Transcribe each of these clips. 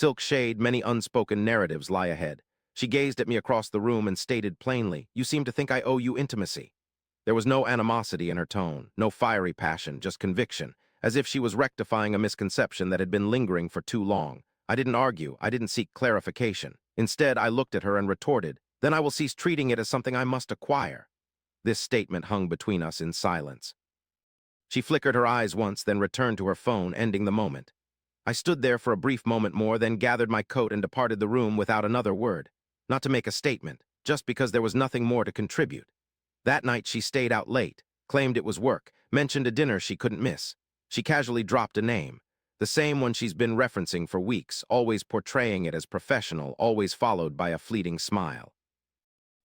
Silk shade, many unspoken narratives lie ahead. She gazed at me across the room and stated plainly, "You seem to think I owe you intimacy." There was no animosity in her tone, no fiery passion, just conviction, as if she was rectifying a misconception that had been lingering for too long. I didn't argue, I didn't seek clarification. Instead, I looked at her and retorted, "Then I will cease treating it as something I must acquire." This statement hung between us in silence. She flickered her eyes once, then returned to her phone, ending the moment. I stood there for a brief moment more, then gathered my coat and departed the room without another word. Not to make a statement, just because there was nothing more to contribute. That night she stayed out late, claimed it was work, mentioned a dinner she couldn't miss. She casually dropped a name, the same one she's been referencing for weeks, always portraying it as professional, always followed by a fleeting smile.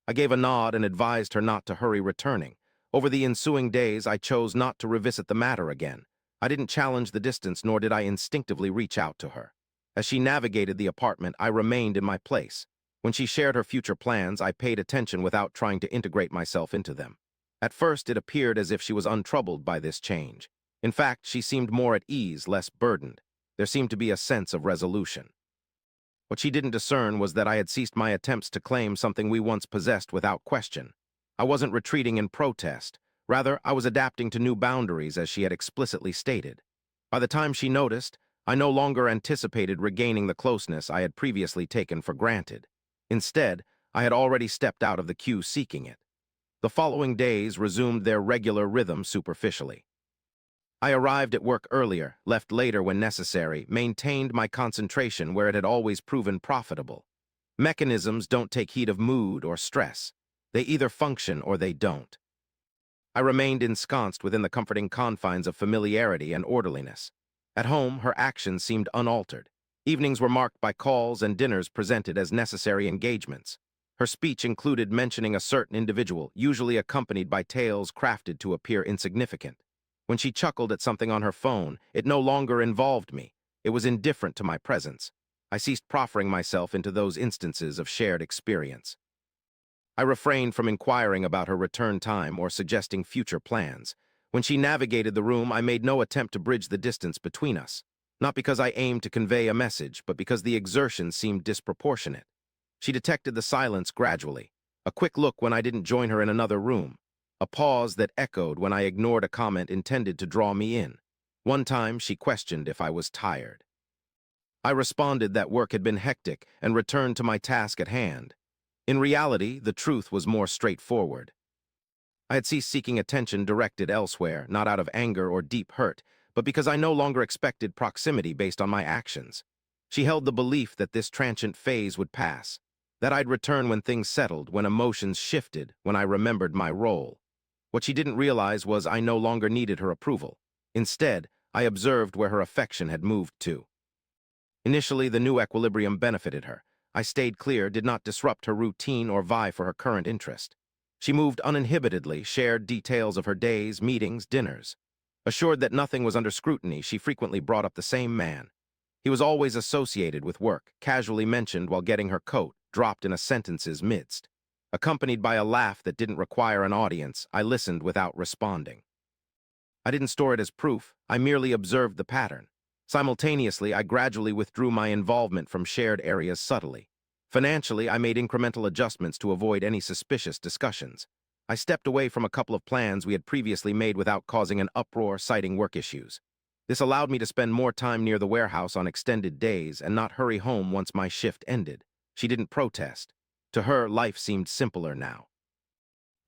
I gave a nod and advised her not to hurry returning. Over the ensuing days, I chose not to revisit the matter again. I didn't challenge the distance, nor did I instinctively reach out to her. As she navigated the apartment, I remained in my place. When she shared her future plans, I paid attention without trying to integrate myself into them. At first, it appeared as if she was untroubled by this change. In fact, she seemed more at ease, less burdened. There seemed to be a sense of resolution. What she didn't discern was that I had ceased my attempts to claim something we once possessed without question. I wasn't retreating in protest. Rather, I was adapting to new boundaries, as she had explicitly stated. By the time she noticed, I no longer anticipated regaining the closeness I had previously taken for granted. Instead, I had already stepped out of the queue seeking it. The following days resumed their regular rhythm superficially. I arrived at work earlier, left later when necessary, maintained my concentration where it had always proven profitable. Mechanisms don't take heed of mood or stress. They either function or they don't. I remained ensconced within the comforting confines of familiarity and orderliness. At home, her actions seemed unaltered. Evenings were marked by calls and dinners presented as necessary engagements. Her speech included mentioning a certain individual, usually accompanied by tales crafted to appear insignificant. When she chuckled at something on her phone, it no longer involved me. It was indifferent to my presence. I ceased proffering myself into those instances of shared experience. I refrained from inquiring about her return time or suggesting future plans. When she navigated the room, I made no attempt to bridge the distance between us. Not because I aimed to convey a message, but because the exertion seemed disproportionate. She detected the silence gradually. A quick look when I didn't join her in another room. A pause that echoed when I ignored a comment intended to draw me in. One time, she questioned if I was tired. I responded that work had been hectic and returned to my task at hand. In reality, the truth was more straightforward. I had ceased seeking attention directed elsewhere, not out of anger or deep hurt, but because I no longer expected proximity based on my actions. She held the belief that this transient phase would pass, that I'd return when things settled, when emotions shifted, when I remembered my role. What she didn't realize was I no longer needed her approval. Instead, I observed where her affection had moved to. Initially, the new equilibrium benefited her. I stayed clear, did not disrupt her routine or vie for her current interest. She moved uninhibitedly, shared details of her days, meetings, dinners. Assured that nothing was under scrutiny, she frequently brought up the same man. He was always associated with work, casually mentioned while getting her coat, dropped in a sentence's midst. Accompanied by a laugh that didn't require an audience, I listened without responding. I didn't store it as proof, I merely observed the pattern. Simultaneously, I gradually withdrew my involvement from shared areas subtly. Financially, I made incremental adjustments to avoid any suspicious discussions. I stepped away from a couple of plans we had previously made without causing an uproar, citing work issues. This allowed me to spend more time near the warehouse on extended days and not hurry home once my shift ended. She didn't protest. To her, life seemed simpler now.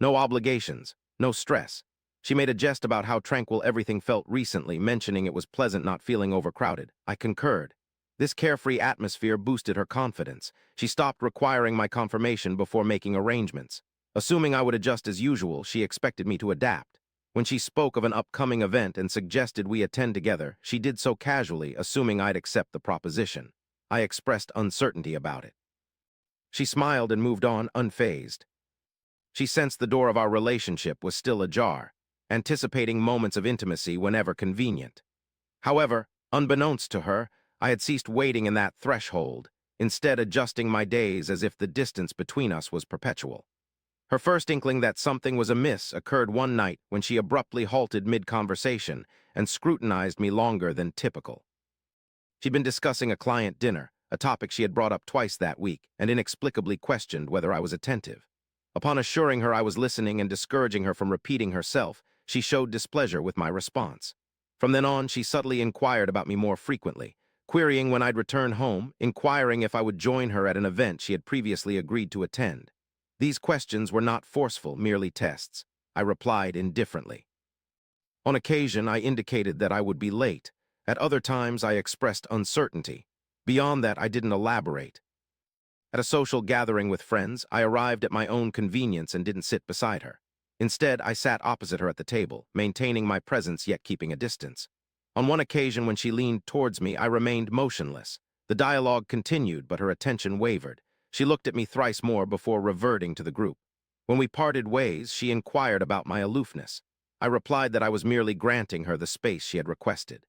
No obligations, no stress. She made a jest about how tranquil everything felt recently, mentioning it was pleasant not feeling overcrowded. I concurred. This carefree atmosphere boosted her confidence. She stopped requiring my confirmation before making arrangements. Assuming I would adjust as usual, she expected me to adapt. When she spoke of an upcoming event and suggested we attend together, she did so casually, assuming I'd accept the proposition. I expressed uncertainty about it. She smiled and moved on, unfazed. She sensed the door of our relationship was still ajar, anticipating moments of intimacy whenever convenient. However, unbeknownst to her, I had ceased waiting in that threshold, instead adjusting my days as if the distance between us was perpetual. Her first inkling that something was amiss occurred one night when she abruptly halted mid-conversation and scrutinized me longer than typical. She'd been discussing a client dinner, a topic she had brought up twice that week, and inexplicably questioned whether I was attentive. Upon assuring her I was listening and discouraging her from repeating herself, she showed displeasure with my response. From then on, she subtly inquired about me more frequently, querying when I'd return home, inquiring if I would join her at an event she had previously agreed to attend. These questions were not forceful, merely tests. I replied indifferently. On occasion, I indicated that I would be late. At other times, I expressed uncertainty. Beyond that, I didn't elaborate. At a social gathering with friends, I arrived at my own convenience and didn't sit beside her. Instead, I sat opposite her at the table, maintaining my presence yet keeping a distance. On one occasion when she leaned towards me, I remained motionless. The dialogue continued, but her attention wavered. She looked at me thrice more before reverting to the group. When we parted ways, she inquired about my aloofness. I replied that I was merely granting her the space she had requested.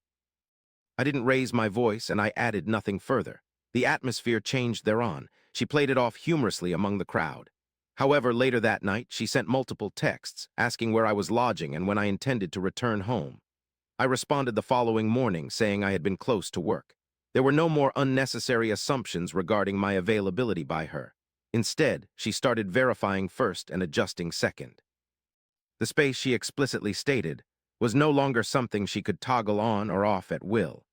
I didn't raise my voice, and I added nothing further. The atmosphere changed thereon. She played it off humorously among the crowd. However, later that night, she sent multiple texts, asking where I was lodging and when I intended to return home. I responded the following morning, saying I had been close to work. There were no more unnecessary assumptions regarding my availability by her. Instead, she started verifying first and adjusting second. The space, she explicitly stated, was no longer something she could toggle on or off at will.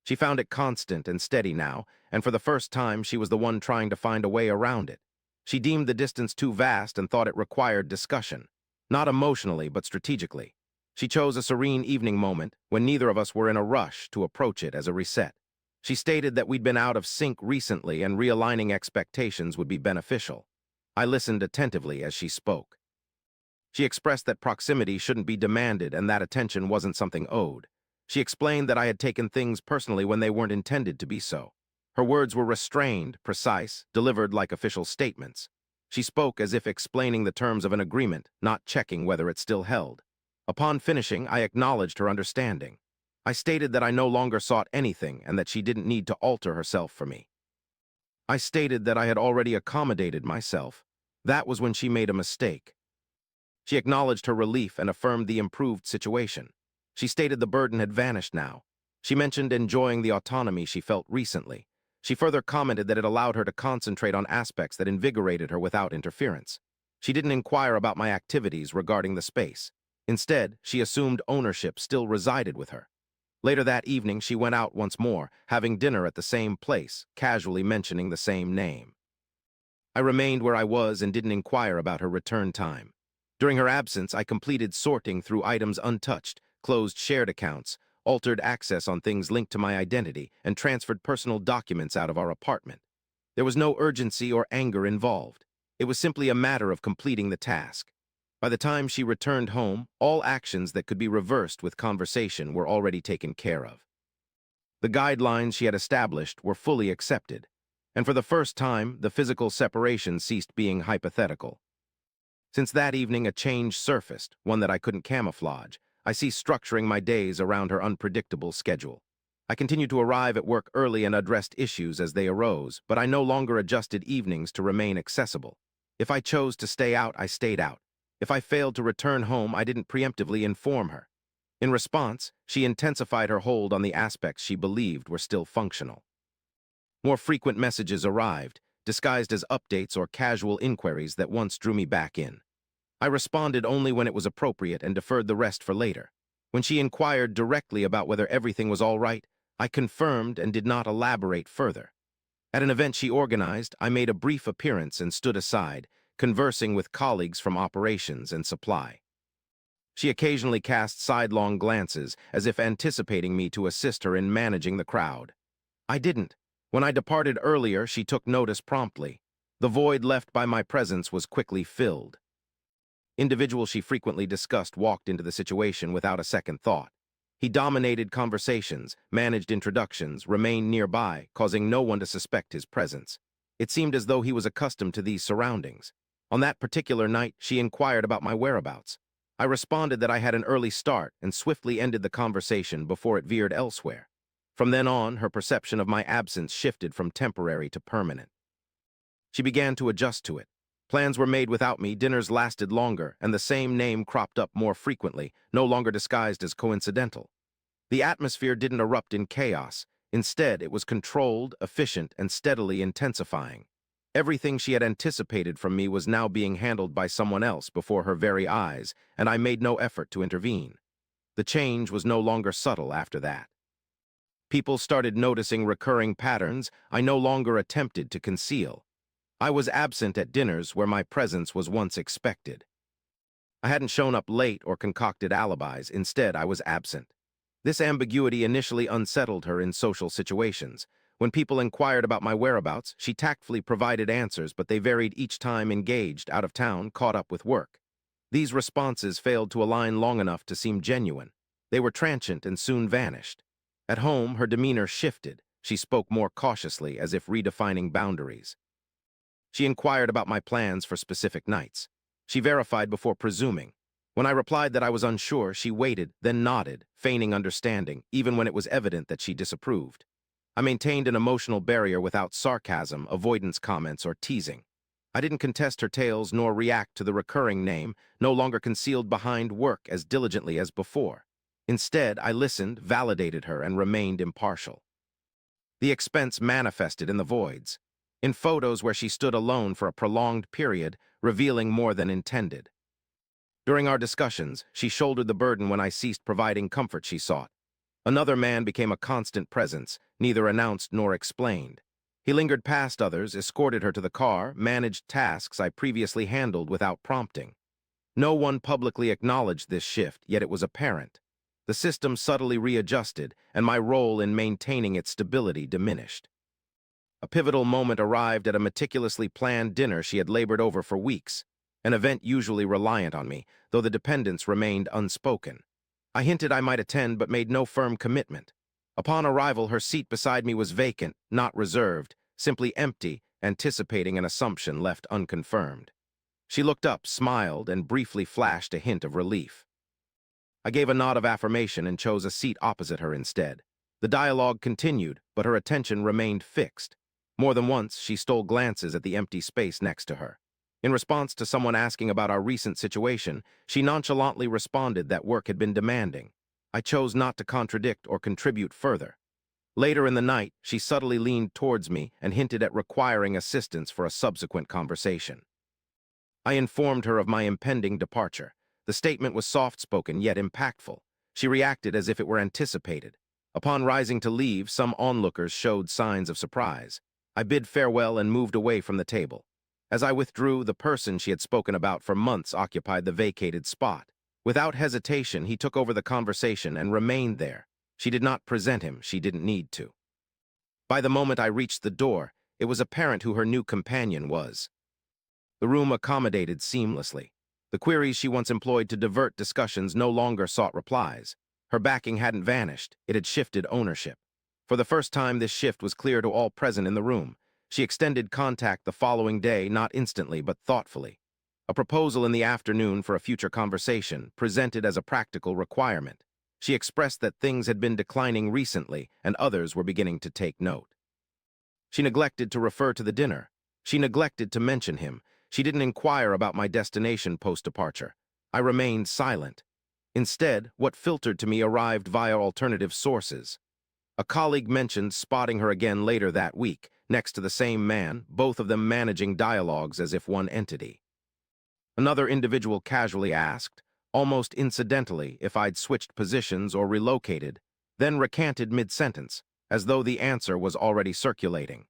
She found it constant and steady now, and for the first time she was the one trying to find a way around it. She deemed the distance too vast and thought it required discussion, not emotionally but strategically. She chose a serene evening moment when neither of us were in a rush to approach it as a reset. She stated that we'd been out of sync recently and realigning expectations would be beneficial. I listened attentively as she spoke. She expressed that proximity shouldn't be demanded and that attention wasn't something owed. She explained that I had taken things personally when they weren't intended to be so. Her words were restrained, precise, delivered like official statements. She spoke as if explaining the terms of an agreement, not checking whether it still held. Upon finishing, I acknowledged her understanding. I stated that I no longer sought anything and that she didn't need to alter herself for me. I stated that I had already accommodated myself. That was when she made a mistake. She acknowledged her relief and affirmed the improved situation. She stated the burden had vanished now. She mentioned enjoying the autonomy she felt recently. She further commented that it allowed her to concentrate on aspects that invigorated her without interference. She didn't inquire about my activities regarding the space. Instead, she assumed ownership still resided with her. Later that evening, she went out once more, having dinner at the same place, casually mentioning the same name. I remained where I was and didn't inquire about her return time. During her absence, I completed sorting through items untouched, closed shared accounts, altered access on things linked to my identity, and transferred personal documents out of our apartment. There was no urgency or anger involved. It was simply a matter of completing the task. By the time she returned home, all actions that could be reversed with conversation were already taken care of. The guidelines she had established were fully accepted, and for the first time, the physical separation ceased being hypothetical. Since that evening, a change surfaced, one that I couldn't camouflage. I ceased structuring my days around her unpredictable schedule. I continued to arrive at work early and addressed issues as they arose, but I no longer adjusted evenings to remain accessible. If I chose to stay out, I stayed out. If I failed to return home, I didn't preemptively inform her. In response, she intensified her hold on the aspects she believed were still functional. More frequent messages arrived, disguised as updates or casual inquiries that once drew me back in. I responded only when it was appropriate and deferred the rest for later. When she inquired directly about whether everything was all right, I confirmed and did not elaborate further. At an event she organized, I made a brief appearance and stood aside, conversing with colleagues from operations and supply. She occasionally cast sidelong glances, as if anticipating me to assist her in managing the crowd. I didn't. When I departed earlier, she took notice promptly. The void left by my presence was quickly filled. Individuals she frequently discussed walked into the situation without a second thought. He dominated conversations, managed introductions, remained nearby, causing no one to suspect his presence. It seemed as though he was accustomed to these surroundings. On that particular night, she inquired about my whereabouts. I responded that I had an early start and swiftly ended the conversation before it veered elsewhere. From then on, her perception of my absence shifted from temporary to permanent. She began to adjust to it. Plans were made without me, dinners lasted longer, and the same name cropped up more frequently, no longer disguised as coincidental. The atmosphere didn't erupt in chaos. Instead, it was controlled, efficient, and steadily intensifying. Everything she had anticipated from me was now being handled by someone else before her very eyes, and I made no effort to intervene. The change was no longer subtle after that. People started noticing recurring patterns I no longer attempted to conceal. I was absent at dinners where my presence was once expected. I hadn't shown up late or concocted alibis. Instead, I was absent. This ambiguity initially unsettled her in social situations. When people inquired about my whereabouts, she tactfully provided answers, but they varied each time: engaged, out of town, caught up with work. These responses failed to align long enough to seem genuine. They were transient and soon vanished. At home, her demeanor shifted. She spoke more cautiously, as if redefining boundaries. She inquired about my plans for specific nights. She verified before presuming. When I replied that I was unsure, she waited, then nodded, feigning understanding, even when it was evident that she disapproved. I maintained an emotional barrier without sarcasm, avoidance comments, or teasing. I didn't contest her tales nor react to the recurring name, no longer concealed behind work, as diligently as before. Instead, I listened, validated her, and remained impartial. The expense manifested in the voids, in photos where she stood alone for a prolonged period, revealing more than intended. During our discussions, she shouldered the burden when I ceased providing comfort she sought. Another man became a constant presence, neither announced nor explained. He lingered past others, escorted her to the car, managed tasks I previously handled without prompting. No one publicly acknowledged this shift, yet it was apparent. The system subtly readjusted, and my role in maintaining its stability diminished. A pivotal moment arrived at a meticulously planned dinner she had labored over for weeks, an event usually reliant on me, though the dependence remained unspoken. I hinted I might attend but made no firm commitment. Upon arrival, her seat beside me was vacant, not reserved, simply empty, anticipating an assumption left unconfirmed. She looked up, smiled, and briefly flashed a hint of relief. I gave a nod of affirmation and chose a seat opposite her instead. The dialogue continued, but her attention remained fixed. More than once, she stole glances at the empty space next to her. In response to someone asking about our recent situation, she nonchalantly responded that work had been demanding. I chose not to contradict or contribute further. Later in the night, she subtly leaned towards me and hinted at requiring assistance for a subsequent conversation. I informed her of my impending departure. The statement was soft-spoken yet impactful. She reacted as if it were anticipated. Upon rising to leave, some onlookers showed signs of surprise. I bid farewell and moved away from the table. As I withdrew, the person she had spoken about for months occupied the vacated spot. Without hesitation, he took over the conversation and remained there. She did not present him; she didn't need to. By the moment I reached the door, it was apparent who her new companion was. The room accommodated seamlessly. The queries she once employed to divert discussions no longer sought replies. Her backing hadn't vanished; it had shifted ownership. For the first time, this shift was clear to all present in the room. She extended contact the following day, not instantly but thoughtfully. A proposal in the afternoon for a future conversation, presented as a practical requirement. She expressed that things had been declining recently and others were beginning to take note. She neglected to refer to the dinner. She neglected to mention him. She didn't inquire about my destination post-departure. I remained silent. Instead, what filtered to me arrived via alternative sources. A colleague mentioned spotting her again later that week, next to the same man, both of them managing dialogues as if one entity. Another individual casually asked, almost incidentally, if I'd switched positions or relocated, then recanted mid-sentence, as though the answer was already circulating.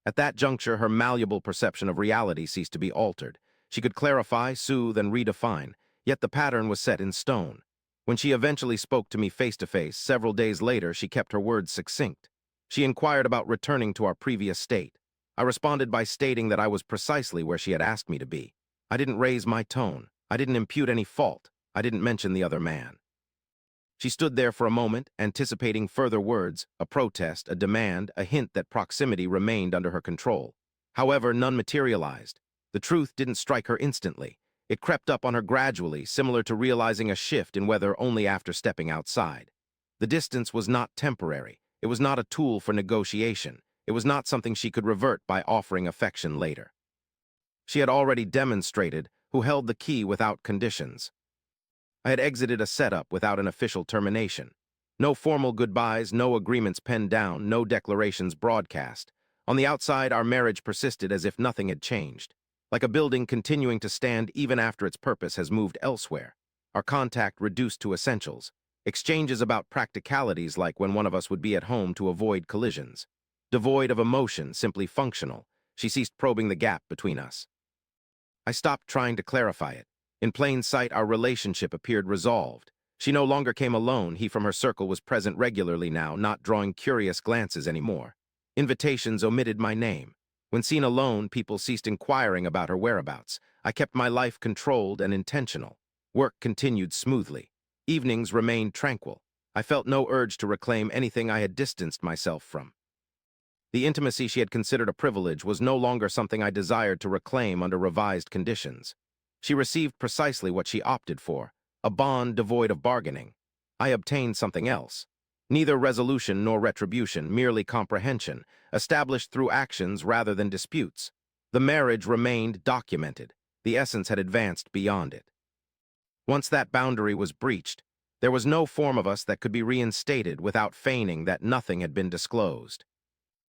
At that juncture, her malleable perception of reality ceased to be altered. She could clarify, soothe, and redefine, yet the pattern was set in stone. When she eventually spoke to me face-to-face, several days later, she kept her words succinct. She inquired about returning to our previous state. I responded by stating that I was precisely where she had asked me to be. I didn't raise my tone. I didn't impute any fault. I didn't mention the other man. She stood there for a moment, anticipating further words, a protest, a demand, a hint that proximity remained under her control. However, none materialized. The truth didn't strike her instantly. It crept up on her gradually, similar to realizing a shift in weather only after stepping outside. The distance was not temporary. It was not a tool for negotiation. It was not something she could revert by offering affection later. She had already demonstrated who held the key without conditions. I had exited a setup without an official termination. No formal goodbyes, no agreements penned down, no declarations broadcast. On the outside, our marriage persisted as if nothing had changed, like a building continuing to stand even after its purpose has moved elsewhere. Our contact reduced to essentials, exchanges about practicalities like when one of us would be at home to avoid collisions. Devoid of emotion, simply functional, she ceased probing the gap between us. I stopped trying to clarify it. In plain sight, our relationship appeared resolved. She no longer came alone. He from her circle was present regularly now, not drawing curious glances anymore. Invitations omitted my name. When seen alone, people ceased inquiring about her whereabouts. I kept my life controlled and intentional. Work continued smoothly. Evenings remained tranquil. I felt no urge to reclaim anything I had distanced myself from. The intimacy she had considered a privilege was no longer something I desired to reclaim under revised conditions. She received precisely what she opted for, a bond devoid of bargaining. I obtained something else. Neither resolution nor retribution, merely comprehension, established through actions rather than disputes. The marriage remained documented. The essence had advanced beyond it. Once that boundary was breached, there was no form of us that could be reinstated without feigning that nothing had been disclosed.